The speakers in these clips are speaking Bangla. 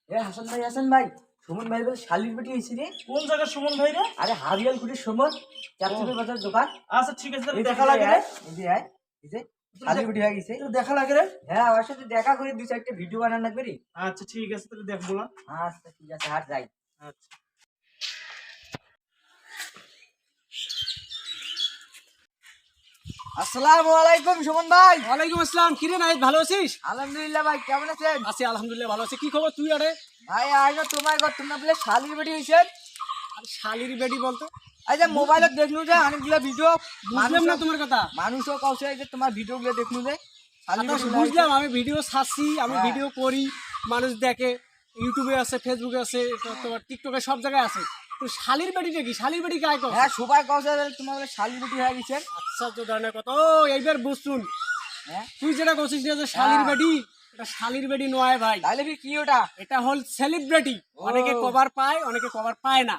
হাসান ভাই সুমন ভাই বলে শালির বেটি হয়েছি রে। কোন জায়গায় সুমন ভাই রে? আরে হাবিয়াল কুটির সুমন চারচুপের বাজার দোকান। আচ্ছা ঠিক আছে, তাহলে এই যে দেখা লাগে রে। এই যে আয়, এই যে শালির বেটি হয়ে গেছে। তাহলে দেখা লাগে রে। হ্যাঁ আমার সাথে দেখা করে 2-4টা ভিডিও বানান লাগবে রে। আচ্ছা ঠিক আছে, তাহলে দেখবো না। আচ্ছা ঠিক আছে আর যাই। আচ্ছা আসসালামু আলাইকুম সুমন ভাই। ওয়ালাইকুম আসসালাম। কিরে নাহিদ, ভালো আছিস? আলহামদুলিল্লাহ ভাই, কেমন আছেন? আছি আলহামদুলিল্লাহ, ভালো আছি। কি খবর তুই? আরে ভাই আইনো তোমার ঘর, তোমরা বলে শালির বেটি হয়েছেন। আরে শালির বেটি বলতো? এই যে মোবাইলত দেখলু যে অনেকগুলো ভিডিও, বুঝলাম না তোমার কথা। মানুষও কাউছে যে তোমার ভিডিও গুলো দেখলু যে শালির আচ্ছা, বেটি বুঝলাম, আমি ভিডিও ছাড়ছি, আমি হ্যাঁ। ভিডিও করি, মানুষ দেখে, ইউটিউবে আছে, ফেসবুকে আছে, তোমার টিকটকে, সব জায়গায় আছে। তো শালির বেটিটা কি? শালির বেটি কায় কর? হ্যাঁ সবাই কাউছে তোমার বলে শালির বেটি হয়ে গেছেন। আচ্ছা, তো ধরনের কথা। ও এইবার বুঝছুন। হ্যাঁ তুই যেটা করছিস না যে শালির হ্যাঁ। বেটি, এটা শালির বেটি নয় ভাই, তাহলে কি ওটা? এটা হল সেলিব্রিটি। অনেকে কভার পায়, অনেকে কভার পায় না।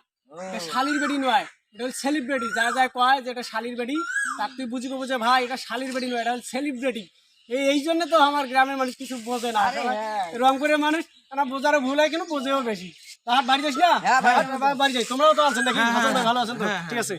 এটা শালির বেটি নয়, এটা হল সেলিব্রিটি। যারা যায় কয় যে এটা শালির বেটি, তার তুই বুঝি কবো যে ভাই এটা শালির বেটি নয়, এটা হল সেলিব্রিটি। এই জন্য তো আমার গ্রামের মানুষ কিছু বোঝে না। আরে হ্যাঁ। রংপুরের মানুষ তারা বোঝারও ভুল হয়, কিন্তু বোঝেও বেশি। তার বাড়ি যাস না? হ্যাঁ ভাই, বাড়ি যাই। তোমরাও তো আছেন নাকি? হাসান ভাই ভালো আছেন তো? ঠিক আছে।